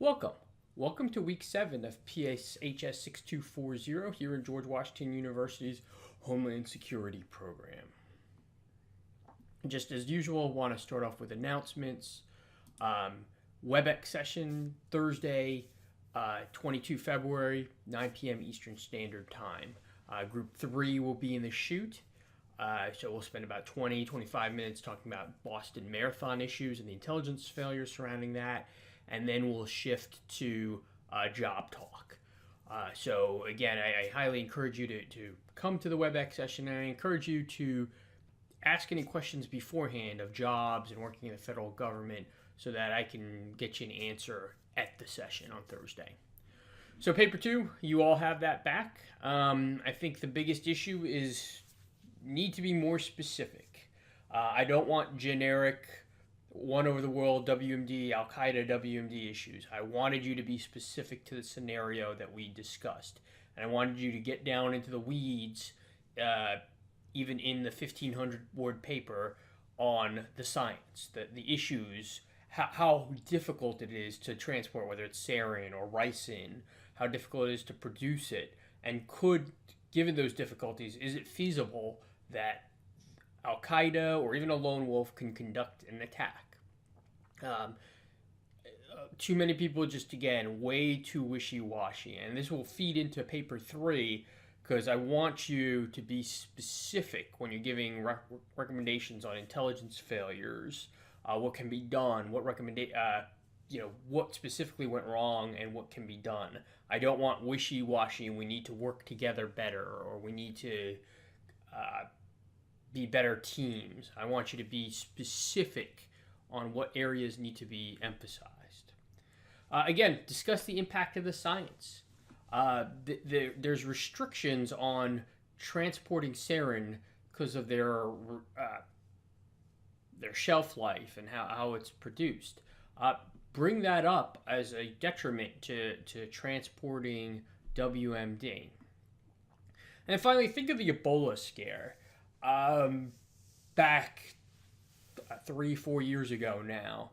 Welcome. Welcome to week 7 of PSHS 6240 here in George Washington University's Homeland Security program. Just as usual, I want to start off with announcements. WebEx session Thursday, 22 February, 9 p.m. Eastern Standard Time. Group 3 will be in the chute. So we'll spend about 20-25 minutes talking about Boston Marathon issues and the intelligence failures surrounding that. And then we'll shift to job talk. So again, I highly encourage you to come to the WebEx session, and I encourage you to ask any questions beforehand of jobs and working in the federal government so that I can get you an answer at the session on Thursday. So paper 2, you all have that back. I think the biggest issue is need to be more specific. I don't want generic one over the world WMD, Al Qaeda WMD issues. I wanted you to be specific to the scenario that we discussed. And I wanted you to get down into the weeds, even in the 1,500 word paper, on the science, the issues, how difficult it is to transport, whether it's sarin or ricin, how difficult it is to produce it, and given those difficulties, is it feasible that Al Qaeda or even a lone wolf can conduct an attack? Too many people just, again, way too wishy-washy. And this will feed into paper 3 because I want you to be specific when you're giving recommendations on intelligence failures, what can be done, what specifically went wrong and what can be done. I don't want wishy-washy and we need to work together better or we need to be better teams. I want you to be specific on what areas need to be emphasized. Again, discuss the impact of the science. There's restrictions on transporting sarin because of their shelf life and how it's produced. Bring that up as a detriment to transporting WMD. And then finally, think of the Ebola scare. Back 3-4 years ago now.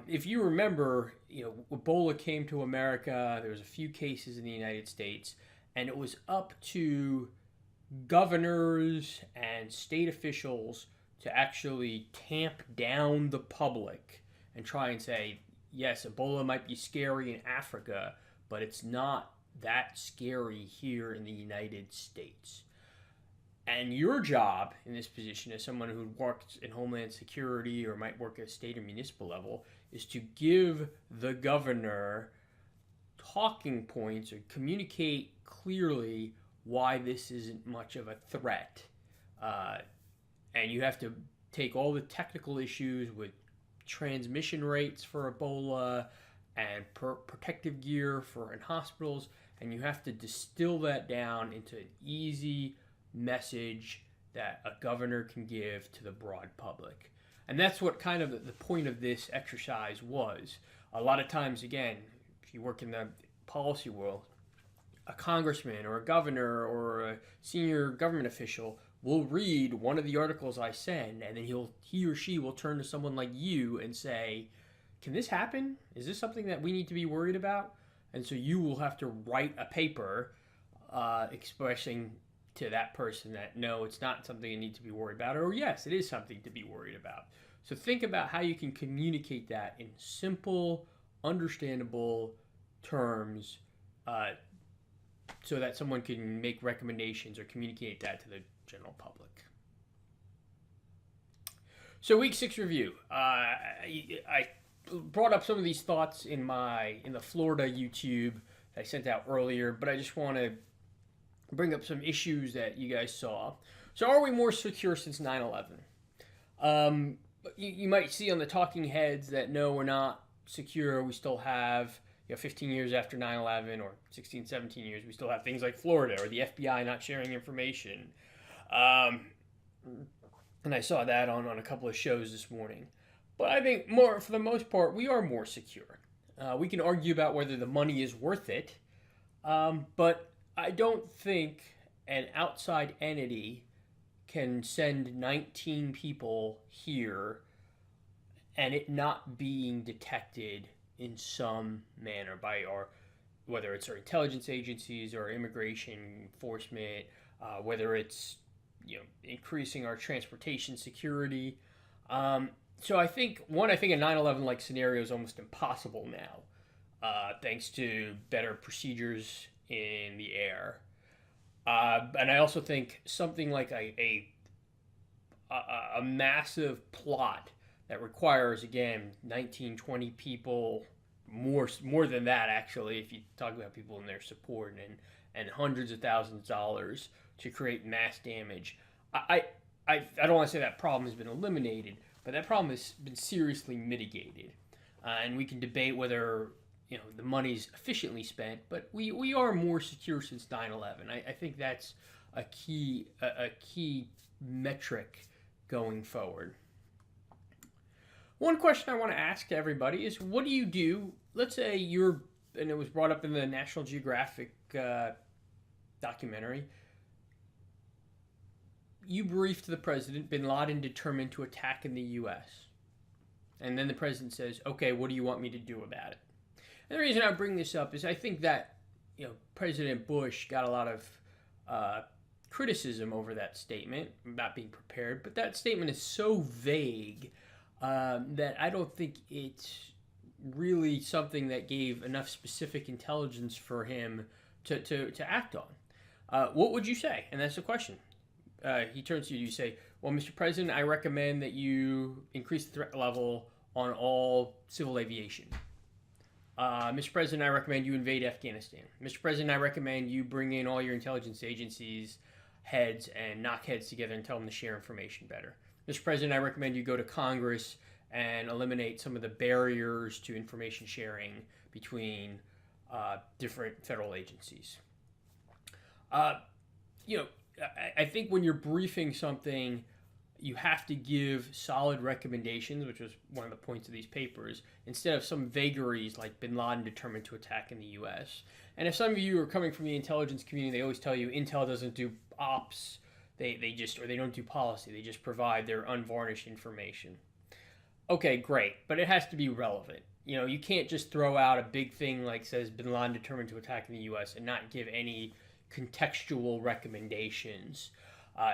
If you remember, Ebola came to America. There was a few cases in the United States, and it was up to governors and state officials to actually tamp down the public and try and say, yes, Ebola might be scary in Africa, but it's not that scary here in the United States. And your job in this position as someone who works in Homeland Security or might work at a state or municipal level is to give the governor talking points or communicate clearly why this isn't much of a threat. And you have to take all the technical issues with transmission rates for Ebola and protective gear in hospitals, and you have to distill that down into an easy message that a governor can give to the broad public. And that's what kind of the point of this exercise was. A lot of times, again, if you work in the policy world, a congressman or a governor or a senior government official will read one of the articles I send, and then he or she will turn to someone like you and say, can this happen? Is this something that we need to be worried about? And so you will have to write a paper expressing to that person that no, it's not something you need to be worried about, or yes, it is something to be worried about. So think about how you can communicate that in simple, understandable terms so that someone can make recommendations or communicate that to the general public. So week 6 review. I brought up some of these thoughts in the Florida YouTube that I sent out earlier, but I just want to bring up some issues that you guys saw. So are we more secure since 9/11? You might see on the talking heads that no, we're not secure. We still have 15 years after 9/11 or 16, 17 years, we still have things like Florida or the FBI not sharing information. And I saw that on a couple of shows this morning. But I think for the most part, we are more secure. We can argue about whether the money is worth it, but I don't think an outside entity can send 19 people here and it not being detected in some manner by our, whether it's our intelligence agencies or immigration enforcement, whether it's increasing our transportation security. So I think a 9/11 like scenario is almost impossible now, thanks to better procedures in the air. And I also think something like a massive plot that requires, again, 19, 20 people, more than that actually, if you talk about people in their support, and hundreds of thousands of dollars to create mass damage. I don't want to say that problem has been eliminated, but that problem has been seriously mitigated. And we can debate whether the money's efficiently spent, but we are more secure since 9/11. I think that's a key metric going forward. One question I want to ask to everybody is, what do you do? Let's say and it was brought up in the National Geographic documentary. You briefed the president, bin Laden determined to attack in the U.S. And then the president says, okay, what do you want me to do about it? And the reason I bring this up is I think that President Bush got a lot of criticism over that statement, not being prepared, but that statement is so vague that I don't think it's really something that gave enough specific intelligence for him to act on. What would you say? And that's the question. He turns to you, you say, well, Mr. President, I recommend that you increase the threat level on all civil aviation. Mr. President, I recommend you invade Afghanistan. Mr. President, I recommend you bring in all your intelligence agencies' heads and knock heads together and tell them to share information better. Mr. President, I recommend you go to Congress and eliminate some of the barriers to information sharing between different federal agencies. I think when you're briefing something, you have to give solid recommendations, which was one of the points of these papers, instead of some vagaries like bin Laden determined to attack in the U.S. And if some of you are coming from the intelligence community, they always tell you Intel doesn't do ops, they don't do policy, they just provide their unvarnished information. Okay, great, but it has to be relevant. You can't just throw out a big thing like says bin Laden determined to attack in the U.S. and not give any contextual recommendations.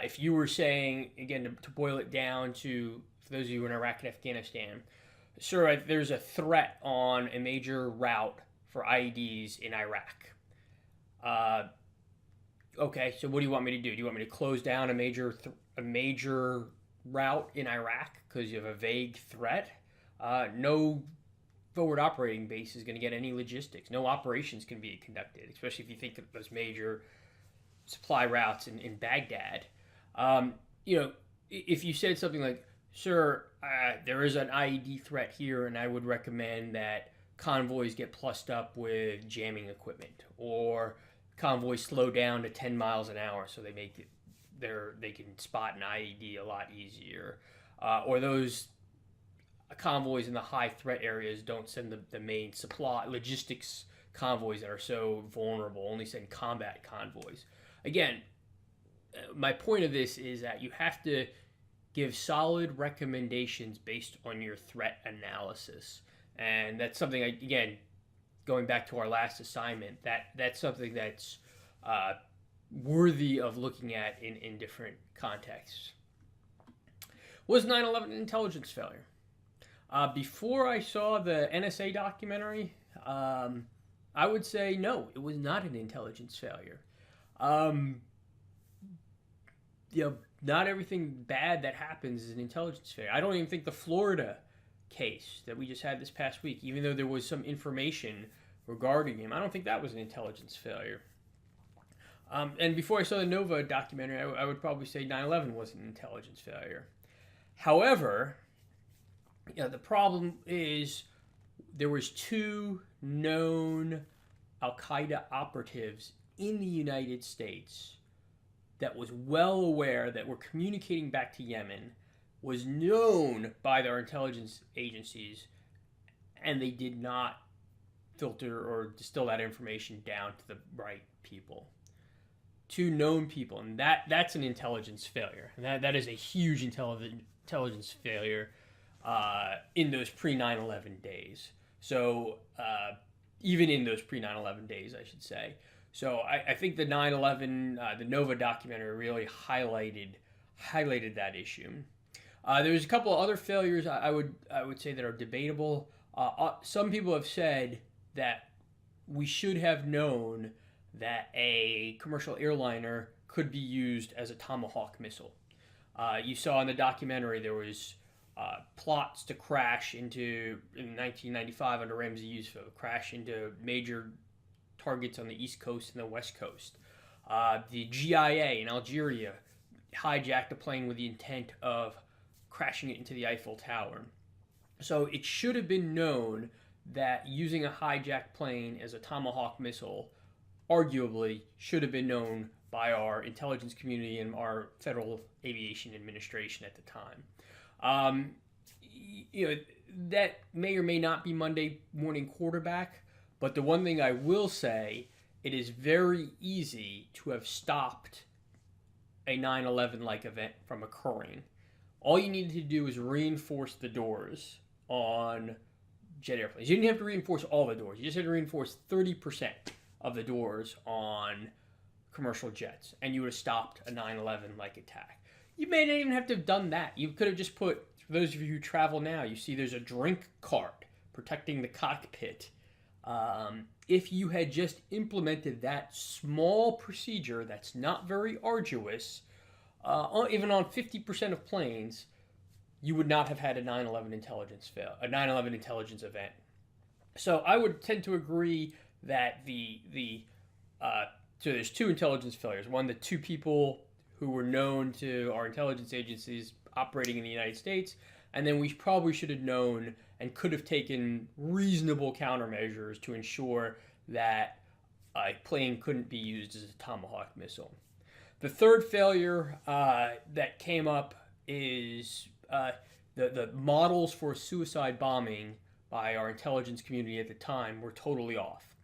If you were saying, again, to boil it down to, for those of you in Iraq and Afghanistan, sir, there's a threat on a major route for IEDs in Iraq. Okay, so what do you want me to do? Do you want me to close down a major route in Iraq because you have a vague threat? No forward operating base is going to get any logistics. No operations can be conducted, especially if you think of those major supply routes in Baghdad. If you said something like, sir, there is an IED threat here, and I would recommend that convoys get plussed up with jamming equipment, or convoys slow down to 10 miles an hour so they can spot an IED a lot easier, or those convoys in the high threat areas don't send the main supply logistics convoys that are so vulnerable, only send combat convoys. Again, my point of this is that you have to give solid recommendations based on your threat analysis. And that's something, again, going back to our last assignment, that's something that's worthy of looking at in different contexts. Was 9/11 an intelligence failure? Before I saw the NSA documentary, I would say no, it was not an intelligence failure. Not everything bad that happens is an intelligence failure. I don't even think the Florida case that we just had this past week, even though there was some information regarding him, I don't think that was an intelligence failure. And before I saw the Nova documentary, I would probably say 9/11 was an intelligence failure. However, the problem is there was 2 known Al-Qaeda operatives in the United States that was well aware that were communicating back to Yemen, was known by their intelligence agencies, and they did not filter or distill that information down to the right people. 2 known people, and that's an intelligence failure. And that is a huge intelligence failure in those pre-9/11 days. So even in those pre 9/11 days, I should say. So I think the 9/11, the Nova documentary really highlighted that issue. There's a couple of other failures I would say that are debatable. Some people have said that we should have known that a commercial airliner could be used as a Tomahawk missile. You saw in the documentary there was plots to crash into in 1995 under Ramsey Yousef, crash into major targets on the East Coast and the West Coast. The GIA in Algeria hijacked a plane with the intent of crashing it into the Eiffel Tower. So it should have been known that using a hijacked plane as a Tomahawk missile arguably should have been known by our intelligence community and our Federal Aviation Administration at the time. Um, that may or may not be Monday morning quarterback, but the one thing I will say, it is very easy to have stopped a 9/11 like event from occurring. All you needed to do is reinforce the doors on jet airplanes. You didn't have to reinforce all the doors. You just had to reinforce 30% of the doors on commercial jets, and you would have stopped a 9/11 like attack. You may not even have to have done that. You could have just put, for those of you who travel now, you see there's a drink cart protecting the cockpit. If you had just implemented that small procedure that's not very arduous, even on 50% of planes, you would not have had a 9/11 intelligence event. So I would tend to agree that so there's two intelligence failures. One, the two people who were known to our intelligence agencies operating in the United States, and then we probably should have known and could have taken reasonable countermeasures to ensure that a plane couldn't be used as a Tomahawk missile. The third failure that came up is the models for suicide bombing by our intelligence community at the time were totally off.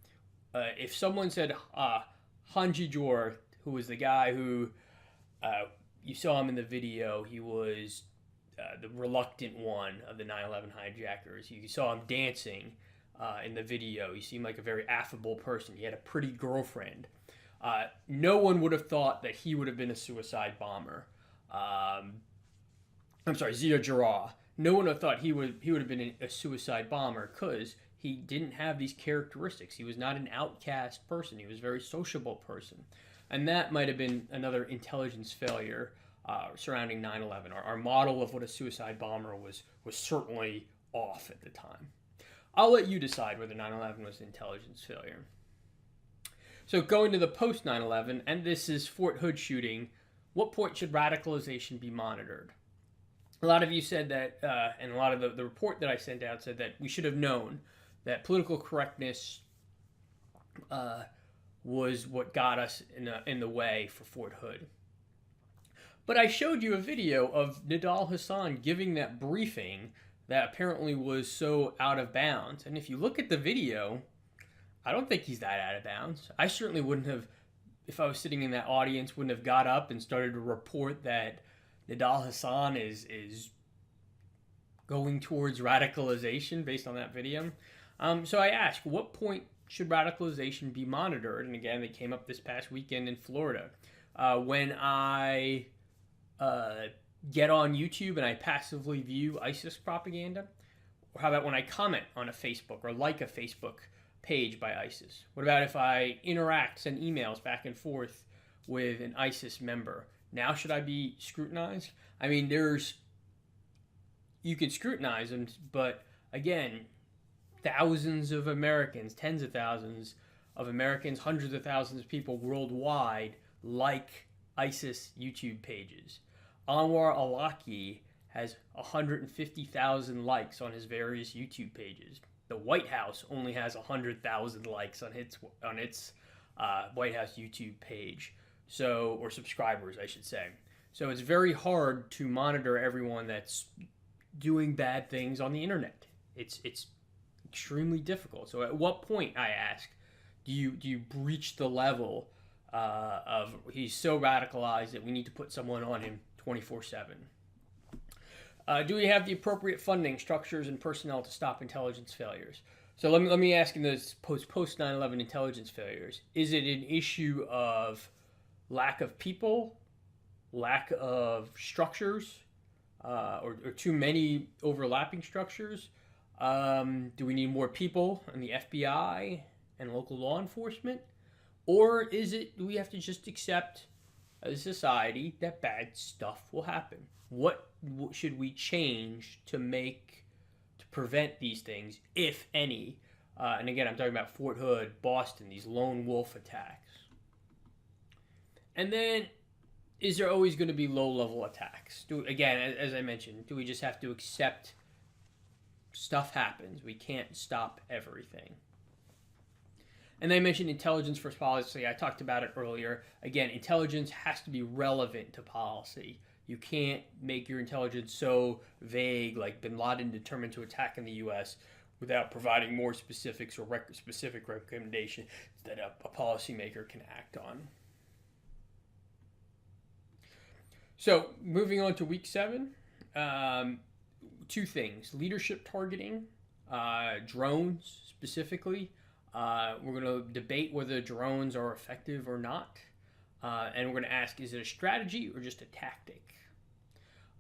If someone said Hanji Jor, who was the guy who you saw him in the video, he was the reluctant one of the 9/11 hijackers. You saw him dancing in the video. He seemed like a very affable person. He had a pretty girlfriend. No one would have thought that he would have been a suicide bomber. I'm sorry, Zia Jarrah. No one would have thought he would have been a suicide bomber because he didn't have these characteristics. He was not an outcast person. He was a very sociable person. And that might have been another intelligence failure surrounding 9/11. Our model of what a suicide bomber was certainly off at the time. I'll let you decide whether 9/11 was an intelligence failure. So going to the post 9/11, and this is Fort Hood shooting, what point should radicalization be monitored? A lot of you said that, and a lot of the report that I sent out said that we should have known that political correctness was what got us in the way for Fort Hood. But I showed you a video of Nidal Hasan giving that briefing that apparently was so out of bounds. And if you look at the video, I don't think he's that out of bounds. I certainly wouldn't have, if I was sitting in that audience, wouldn't have got up and started to report that Nidal Hasan is going towards radicalization based on that video. So I asked, what point should radicalization be monitored? And again, it came up this past weekend in Florida. When I get on YouTube and I passively view ISIS propaganda? Or how about when I comment on a Facebook or like a Facebook page by ISIS? What about if I interact, send emails back and forth with an ISIS member? Now should I be scrutinized? I mean, you can scrutinize them, but again, thousands of Americans, tens of thousands of Americans, hundreds of thousands of people worldwide like ISIS YouTube pages. Anwar Awlaki has 150,000 likes on his various YouTube pages. The White House only has 100,000 likes on its White House YouTube page, or subscribers, I should say. So it's very hard to monitor everyone that's doing bad things on the internet. It's extremely difficult. So at what point, I ask, do you breach the level of he's so radicalized that we need to put someone on him 24/7? Do we have the appropriate funding, structures, and personnel to stop intelligence failures? So let me ask in this post 9/11 intelligence failures: is it an issue of lack of people, lack of structures, or too many overlapping structures? Do we need more people in the FBI and local law enforcement? Or is it, do we have to just accept as a society that bad stuff will happen? What should we change to prevent these things, if any? And again, I'm talking about Fort Hood, Boston, these lone wolf attacks. And then, is there always going to be low level attacks? Again, as I mentioned, do we just have to accept stuff happens? We can't stop everything. And then I mentioned intelligence first policy. I talked about it earlier. Again, intelligence has to be relevant to policy. You can't make your intelligence so vague, like bin Laden determined to attack in the U.S., without providing more specifics or specific recommendations that a policymaker can act on. So, moving on to week 7, two things: leadership targeting, drones specifically. We're going to debate whether drones are effective or not. And we're going to ask, is it a strategy or just a tactic?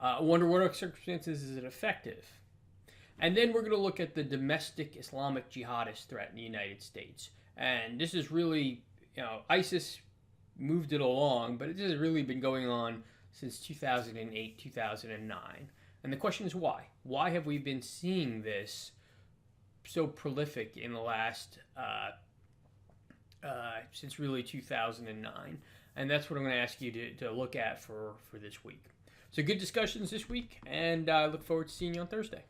Under what circumstances is it effective? And then we're going to look at the domestic Islamic jihadist threat in the United States. And this is really, ISIS moved it along, but it has really been going on since 2008, 2009. And the question is why? Why have we been seeing this so prolific in the last, since really 2009? And that's what I'm going to ask you to look at for this week. So good discussions this week, and I look forward to seeing you on Thursday.